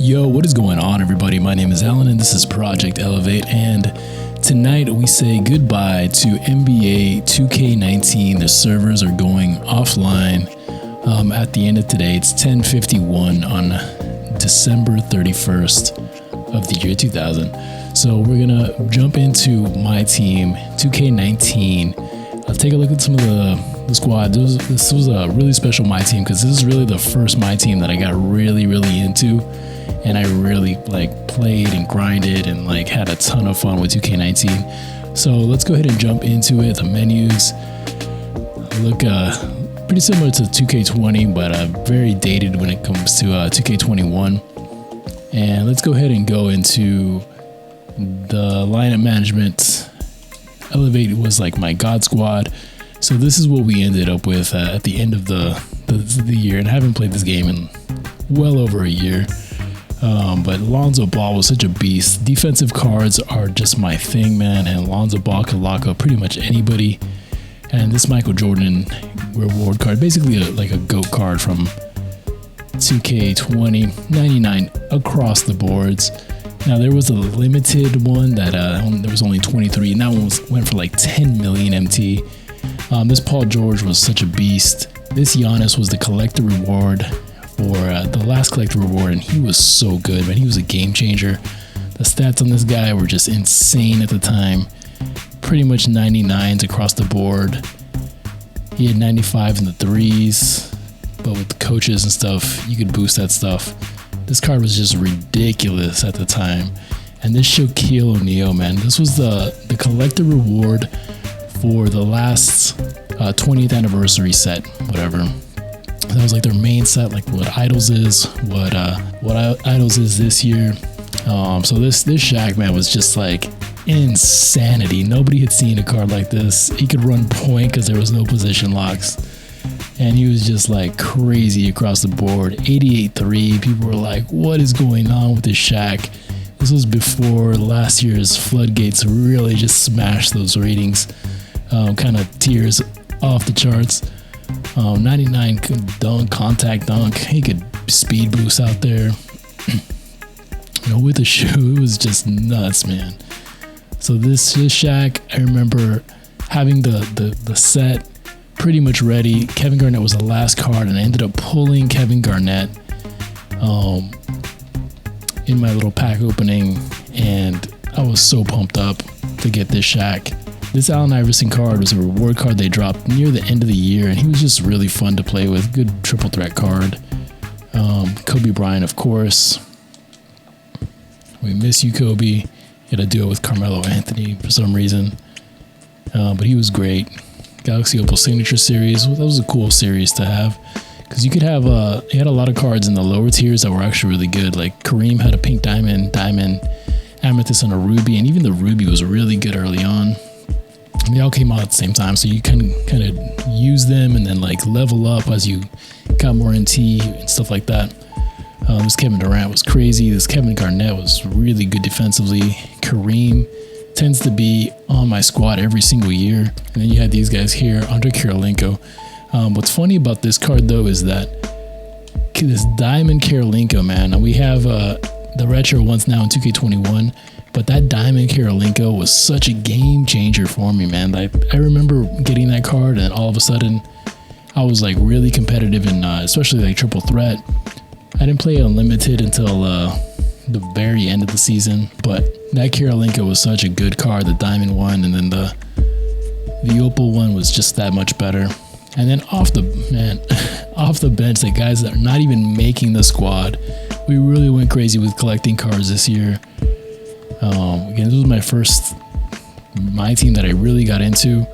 Yo, what is going on, everybody? My name is Alan and this is Project Elevate, and tonight we say goodbye to NBA2k19. The servers are going offline at the end of today. It's 10:51 on December 31st of the year 2000. So we're gonna jump into MyTeam 2k19. Let's take a look at some of the squad. This was a really special MyTeam because this is really the first MyTeam that I got really into. And I really played and grinded and had a ton of fun with 2k19. So let's go ahead and jump into it. The menus look pretty similar to 2k20, but very dated when it comes to 2k21. And let's go ahead and go into the lineup management. Elevate was my GodSquad. So this is what we ended up with at the end of the year. And I haven't played this game in well over a year. But Lonzo Ball was such a beast. Defensive cards are just my thing, man. And Lonzo Ball can lock up pretty much anybody. And this Michael Jordan reward card, basically a GOAT card from 2K20, 99 across the boards. Now there was a limited one that there was only 23, and that one went for 10 million MT. This Paul George was such a beast. This Giannis was the collector reward for the last collector reward, and he was so good, man. He was a game changer. The stats on this guy were just insane at the time. Pretty much 99s across the board. He had 95 in the threes, but with the coaches and stuff, you could boost that stuff. This card was just ridiculous at the time. And this Shaquille O'Neal, man, this was the collector reward for the last 20th anniversary set, whatever. That was their main set, what Idols is, what Idols is this year. So this Shaq, man, was just insanity. Nobody had seen a card like this. He could run point because there was no position locks, and he was just crazy across the board. 88-3. People were like, "What is going on with this Shaq?" This was before last year's floodgates really just smashed those ratings, kind of tears off the charts. 99 could dunk, contact dunk. He could speed boost out there. With the shoe, it was just nuts, man. So this Shaq, I remember having the set pretty much ready. Kevin Garnett was the last card, and I ended up pulling Kevin Garnett in my little pack opening, and I was so pumped up to get this Shaq. This Allen Iverson card was a reward card they dropped near the end of the year, and he was just really fun to play with. Good triple threat card. Kobe Bryant, of course. We miss you, Kobe. He had a duo with Carmelo Anthony for some reason, but he was great. Galaxy Opal Signature Series, that was a cool series to have, because you could have he had a lot of cards in the lower tiers that were actually really good. Kareem had a pink diamond, amethyst, and a ruby, and even the ruby was really good early on. They all came out at the same time, so you can kind of use them and then level up as you got more NT and stuff like that. This Kevin Durant was crazy. This Kevin Garnett was really good defensively. Kareem tends to be on my squad every single year. And then you had these guys here under Karolinko. What's funny about this card though is that this Diamond Karolinko, man, we have the retro ones now in 2K21. But that Diamond Karolinko was such a game changer for me, man. I remember getting that card, and all of a sudden, I was really competitive in, especially triple threat. I didn't play Unlimited until the very end of the season, but that Karolinko was such a good card, the Diamond one, and then the Opal one was just that much better. And then off the bench, the guys that are not even making the squad, we really went crazy with collecting cards this year. Again, this was my first MyTeam that I really got into,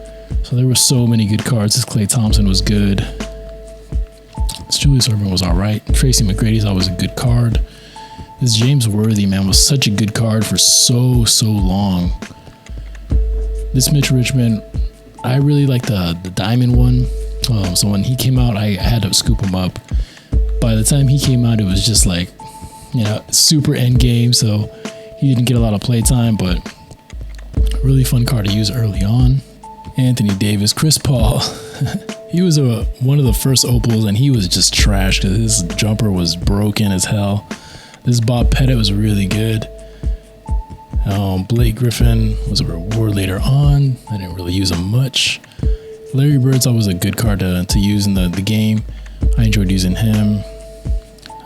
so there were so many good cards. This Klay Thompson was good. This Julius Erving was all right. Tracy McGrady's always a good card. This James Worthy, man, was such a good card for so long. This Mitch Richmond, I really like the diamond one. So when he came out, I had to scoop him up. By the time he came out, it was just super end game, so he didn't get a lot of play time, but really fun card to use early on. Anthony Davis, Chris Paul. He was one of the first opals, and he was just trash because his jumper was broken as hell. This Bob Pettit was really good. Blake Griffin was a reward later on. I didn't really use him much. Larry Bird's always a good card to use in the game. I enjoyed using him.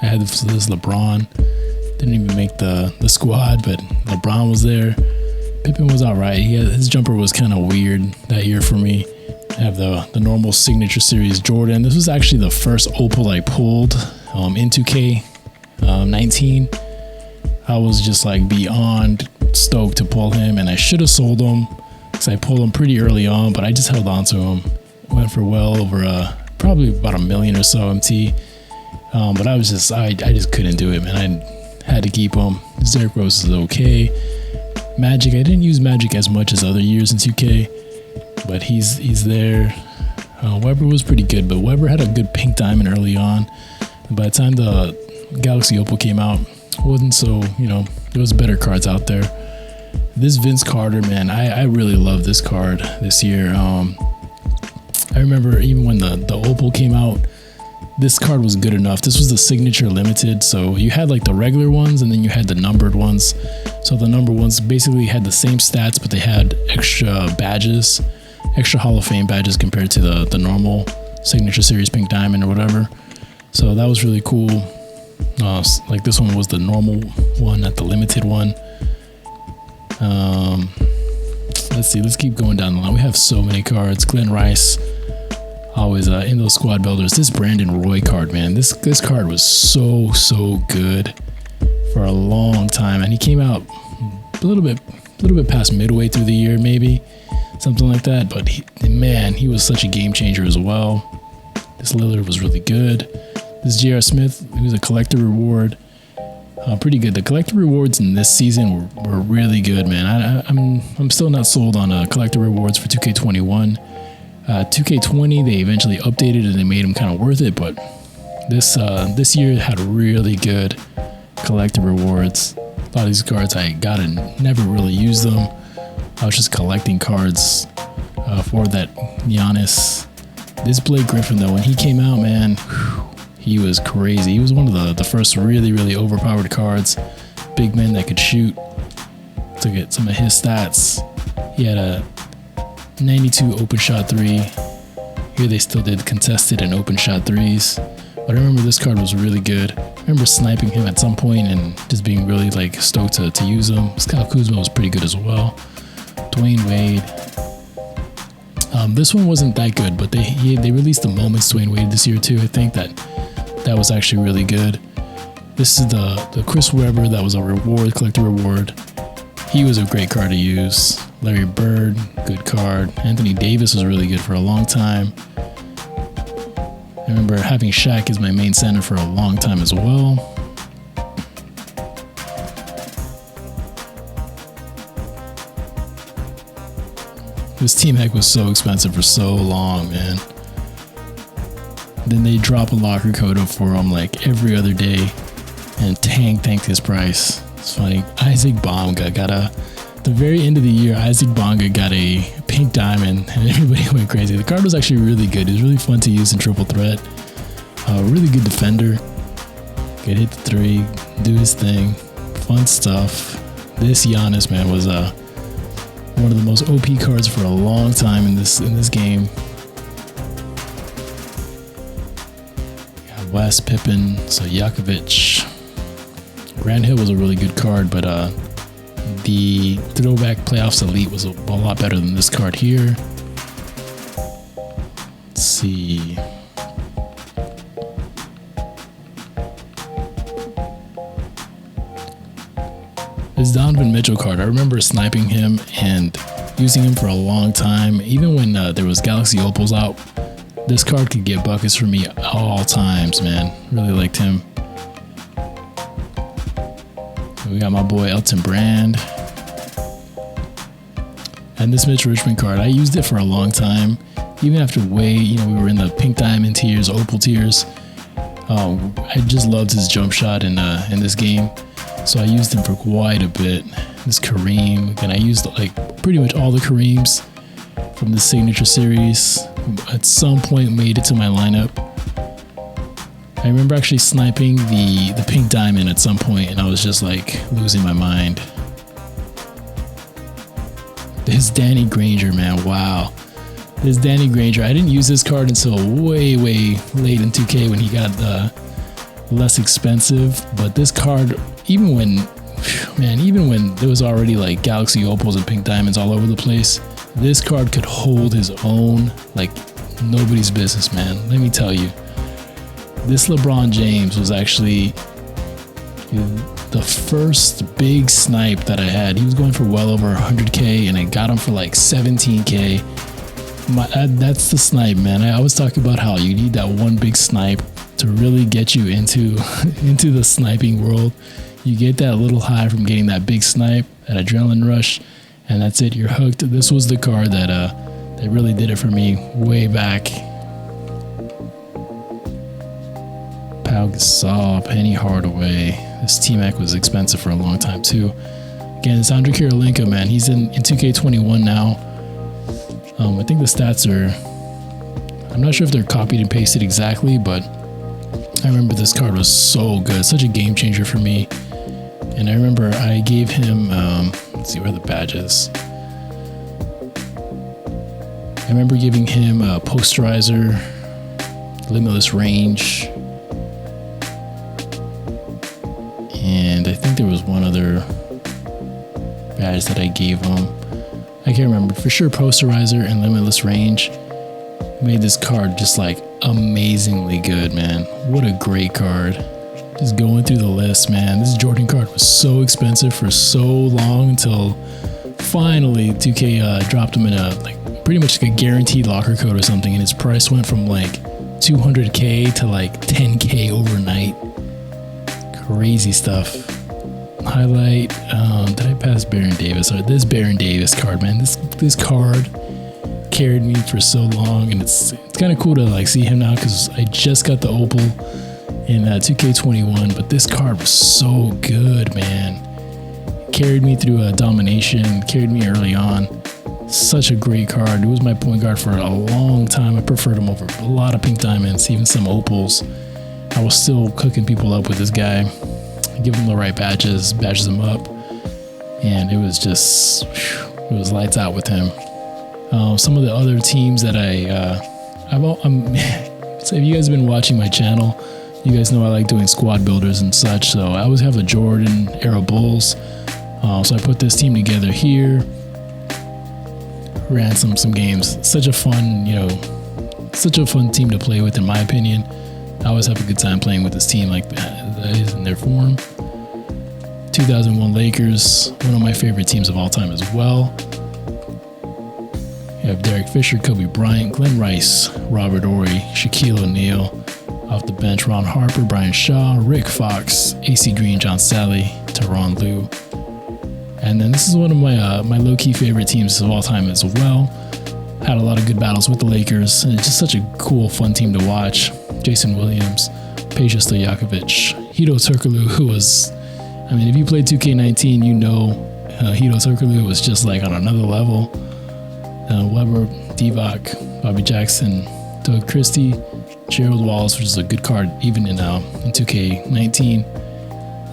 I had this LeBron. Didn't even make the squad, but LeBron was there. Pippen was alright. His jumper was kind of weird that year for me. I have the normal signature series Jordan. This was actually the first opal I pulled in 2k19. I was just like beyond stoked to pull him, and I should have sold him because I pulled him pretty early on, but I just held on to him. Went for well over probably about $1 million or so MT. But I just couldn't do it, man. I had to keep him. Derrick Rose is okay. Magic, I didn't use Magic as much as other years in 2K, but he's there. Weber was pretty good, but Weber had a good pink diamond early on. And by the time the Galaxy Opal came out, it wasn't so, there was better cards out there. This Vince Carter, man, I really love this card this year. I remember even when the Opal came out, this card was good enough. This was the signature limited, so you had like the regular ones and then you had the numbered ones. So the numbered ones basically had the same stats, but they had extra badges, extra Hall of Fame badges compared to the normal signature series pink diamond or whatever. So that was really cool. Like this one was the normal one, not the limited one. Let's see, let's keep going down the line. We have so many cards. Glenn Rice, always in those squad builders. This Brandon Roy card, man, this card was so good for a long time, and he came out a little bit past midway through the year, maybe something like that. But he was such a game changer as well. This Lillard was really good. This J.R. Smith, he was a collector reward, pretty good. The collector rewards in this season were really good, man. I'm still not sold on collector rewards for 2K21. 2K20 they eventually updated and they made them kind of worth it, but this year had really good collector rewards. A lot of these cards I got and never really used them. I was just collecting cards for that Giannis. This Blake Griffin though, when he came out, man, he was crazy. He was one of the first really overpowered cards. Big man that could shoot. To get some of his stats, he had a 92 open shot 3. Here they still did contested and open shot 3s. But I remember this card was really good. I remember sniping him at some point and just being really like stoked to use him. Kyle Kuzma was pretty good as well. Dwayne Wade. This one wasn't that good, but they released the Moments Dwayne Wade this year too. I think that was actually really good. This is the Chris Webber, that was a collector reward. He was a great card to use. Larry Bird, good card. Anthony Davis was really good for a long time. I remember having Shaq as my main center for a long time as well. This Team Heck was so expensive for so long, man. Then they drop a locker code up for him like every other day, and tanked his price. It's funny. Isaac Bonga got the very end of the year, Isaac Bonga got a pink diamond and everybody went crazy. The card was actually really good. It was really fun to use in triple threat. Really good defender. Could hit the 3, do his thing. Fun stuff. This Giannis, man, was one of the most OP cards for a long time in this game. West, Pippen, so Jakovic. Grant Hill was a really good card, but the Throwback Playoffs Elite was a lot better than this card here. Let's see. This Donovan Mitchell card, I remember sniping him and using him for a long time. Even when there was Galaxy Opals out, this card could get buckets for me at all times, man. Really liked him. We got my boy Elton Brand. And this Mitch Richmond card, I used it for a long time. Even after we were in the pink diamond tiers, opal tiers. I just loved his jump shot in this game. So I used him for quite a bit. This Kareem, and I used like pretty much all the Kareems from the signature series. At some point made it to my lineup. I remember actually sniping the pink diamond at some point, and I was just like losing my mind. This Danny Granger, man, wow. This Danny Granger, I didn't use this card until way late in 2K when he got less expensive. But this card, even when there was already like Galaxy Opals and Pink Diamonds all over the place, this card could hold his own like nobody's business, man. Let me tell you. This LeBron James was actually the first big snipe that I had. He was going for well over 100K, and I got him for like 17K. That's the snipe, man. I always talk about how you need that one big snipe to really get you into the sniping world. You get that little high from getting that big snipe, that adrenaline rush, and that's it. You're hooked. This was the card that really did it for me way back. Pau Gasol, Penny Hardaway. This T-Mac was expensive for a long time too. Again, it's Andrei Kirilenko, man. He's in 2K21 now. I think the stats are, I'm not sure if they're copied and pasted exactly, but I remember this card was so good, such a game changer for me. And I remember I gave him, let's see, where are the badges? I remember giving him a posterizer, limitless range, and I think there was one other badge that I gave him. I can't remember. For sure, posterizer and limitless range made this card just like amazingly good, man. What a great card. Just going through the list, man. This Jordan card was so expensive for so long until finally 2K dropped him in a like pretty much like a guaranteed locker code or something, and his price went from like 200K to like 10K overnight. Crazy stuff. Highlight, did I pass Baron Davis? Or this Baron Davis card, man. This card carried me for so long, and it's kind of cool to like see him now because I just got the Opal in 2K21, but this card was so good, man. Carried me through domination, carried me early on. Such a great card. It was my point guard for a long time. I preferred him over a lot of Pink Diamonds, even some Opals. I was still cooking people up with this guy. Give him the right badges him up, and it was just, it was lights out with him. Some of the other teams that so if you guys have been watching my channel, you guys know I like doing squad builders and such. So I always have a Jordan era Bulls. So I put this team together here, ran some games. Such a fun team to play with, in my opinion. I always have a good time playing with this team like that is in their form. 2001 Lakers, one of my favorite teams of all time as well. You have Derek Fisher, Kobe Bryant, Glenn Rice, Robert Horry, Shaquille O'Neal. Off the bench, Ron Harper, Brian Shaw, Rick Fox, AC Green, John Sally, Tyronn Lue. And then this is one of my low-key favorite teams of all time as well. Had a lot of good battles with the Lakers, and it's just such a cool, fun team to watch. Jason Williams, Peja Stojakovic, Hedo Turkoglu, who was, I mean, if you played 2K19, you know Hedo Turkoglu was just like on another level. Weber, Divac, Bobby Jackson, Doug Christie, Gerald Wallace, which is a good card even in 2K19.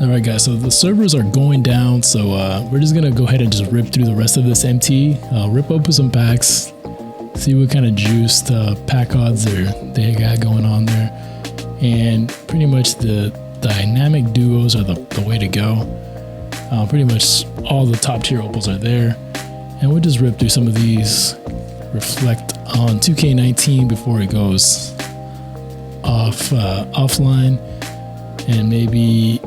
Alright guys, so the servers are going down, so we're just going to go ahead and just rip through the rest of this MT, rip open some packs, see what kind of juiced pack odds they got going on there. And pretty much the dynamic duos are the way to go. Pretty much all the top tier opals are there. And we'll just rip through some of these, reflect on 2K19 before it goes offline, and maybe,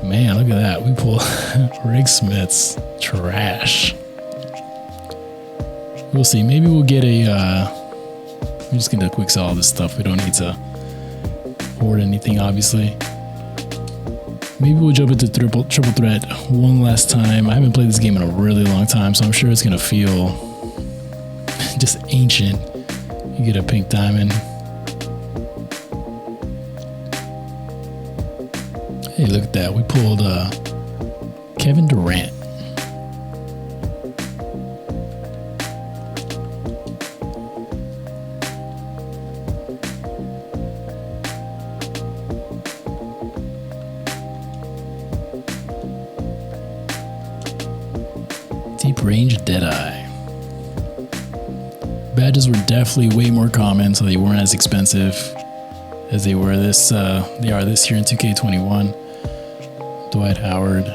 man, look at that. We pull Rick Smith's trash. We'll see. Maybe we'll get we're just gonna quick sell all this stuff. We don't need to hoard anything, obviously. Maybe we'll jump into triple threat one last time. I haven't played this game in a really long time, so I'm sure it's gonna feel just ancient. You get a pink diamond. Hey, look at that. We pulled Kevin Durant. Deep Range Deadeye. Badges were definitely way more common, so they weren't as expensive as they were this year in 2K21. Dwight Howard.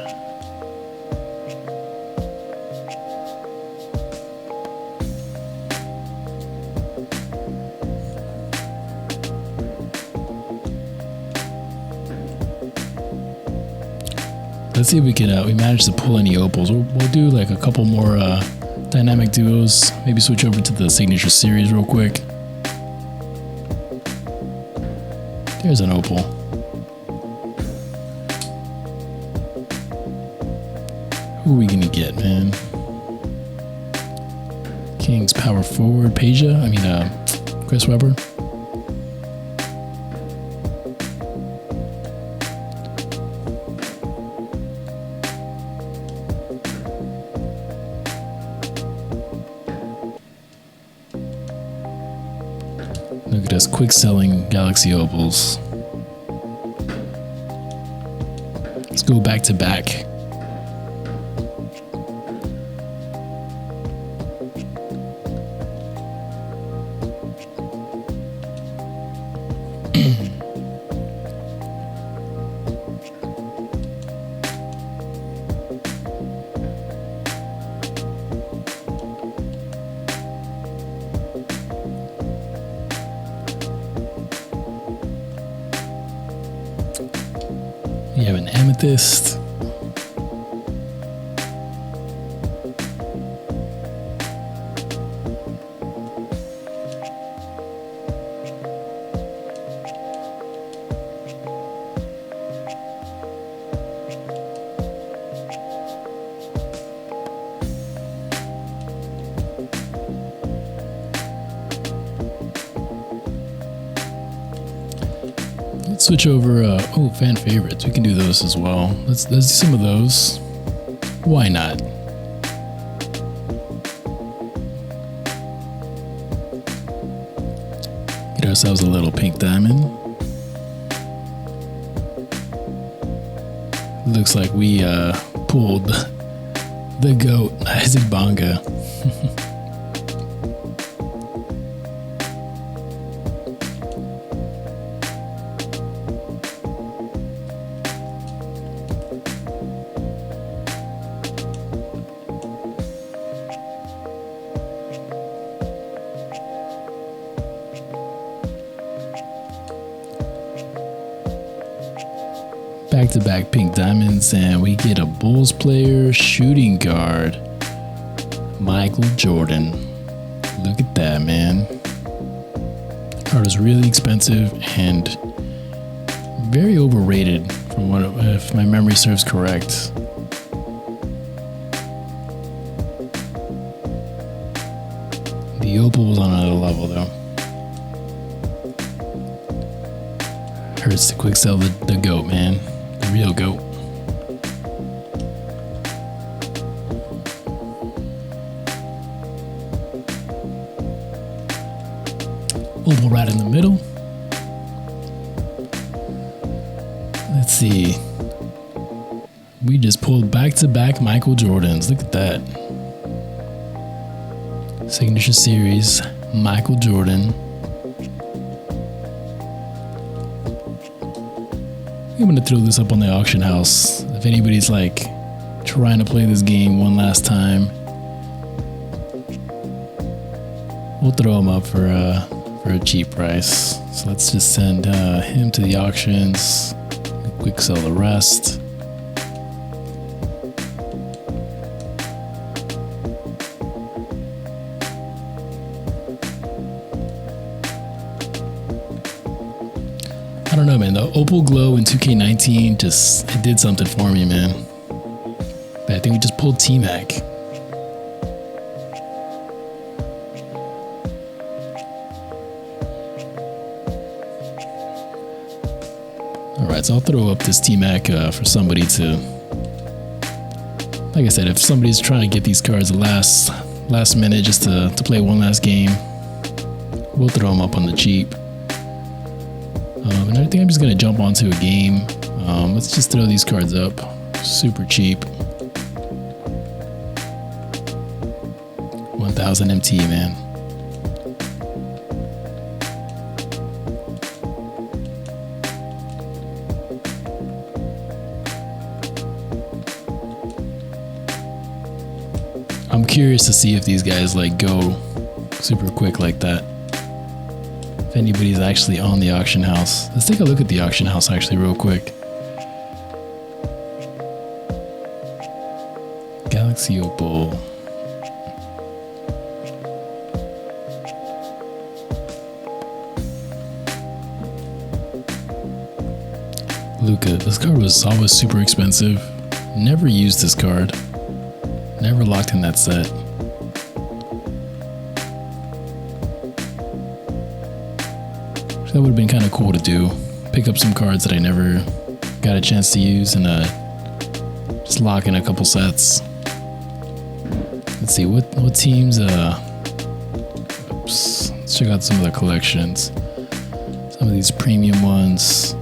Let's see if we can we manage to pull any opals. We'll do like a couple more dynamic duos. Maybe switch over to the signature series real quick. There's an opal. Who are we gonna get, man? Kings power forward, Chris Webber. Look at us quick selling Galaxy Opals. Let's go back to back. You have an amethyst. Let's switch over. Fan favorites. We can do those as well. Let's do some of those. Why not? Get ourselves a little pink diamond. Looks like we pulled the GOAT, Isaac Bonga. Back-to-back pink diamonds, and we get a Bulls player, shooting guard, Michael Jordan. Look at that, man. The card is really expensive and very overrated, from what, if my memory serves correct. The opal was on another level, though. Hurts to quick sell the GOAT, man. The real GOAT. Opal right in the middle. Let's see. We just pulled back-to-back Michael Jordans. Look at that. Signature series, Michael Jordan. I'm gonna throw this up on the auction house. If anybody's like trying to play this game one last time, we'll throw him up for a cheap price. So let's just send him to the auctions. Quick sell the rest. I don't know, man. The Opal Glow in 2K19 it did something for me, man. But I think we just pulled T-Mac. Alright, so I'll throw up this T-Mac for somebody to... Like I said, if somebody's trying to get these cards the last minute just to play one last game, we'll throw them up on the cheap. And I think I'm just going to jump onto a game. Let's just throw these cards up. Super cheap. 1000 MT, man. I'm curious to see if these guys like go super quick like that. If anybody's actually on the auction house. Let's take a look at the auction house actually real quick. Galaxy Opal. Luka. This card was always super expensive. Never used this card. Never locked in that set. That would have been kind of cool to do. Pick up some cards that I never got a chance to use and just lock in a couple sets. Let's see what teams. Oops. Let's check out some of the collections. Some of these premium ones.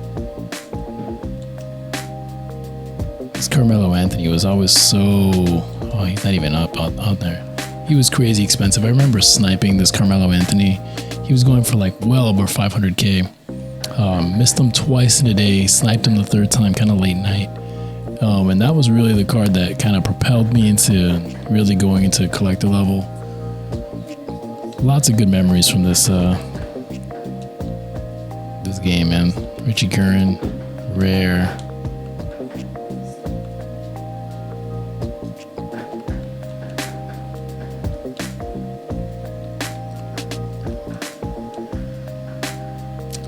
This Carmelo Anthony was always so. Oh, he's not even up out there. He was crazy expensive. I remember sniping this Carmelo Anthony. He was going for like well over 500K. Missed him twice in a day. Sniped him the third time, kind of late night. And that was really the card that kind of propelled me into really going into collector level. Lots of good memories from this game, man. Richie Curran, rare.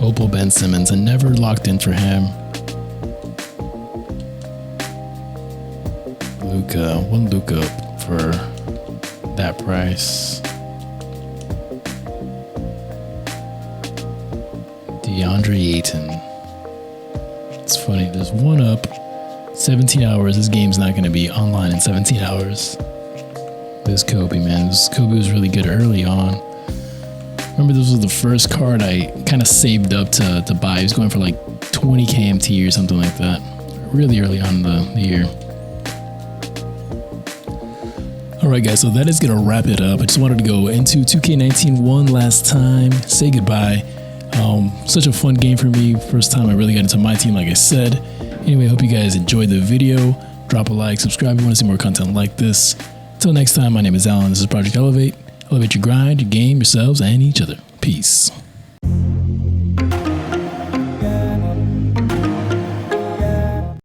Opal Ben Simmons, and never locked in for him. Luka, one Luka for that price. DeAndre Ayton. It's funny, there's one up, 17 hours. This game's not going to be online in 17 hours. This Kobe, man. This Kobe was really good early on. Remember, this was the first card I kind of saved up to buy. He was going for like 20K MT or something like that. Really early on in the year. Alright guys, so that is going to wrap it up. I just wanted to go into 2K19 one last time. Say goodbye. Such a fun game for me. First time I really got into MyTeam, like I said. Anyway, I hope you guys enjoyed the video. Drop a like, subscribe if you want to see more content like this. Until next time, my name is Alan. This is Project Elevate. Elevate your grind, your game, yourselves, and each other. Peace.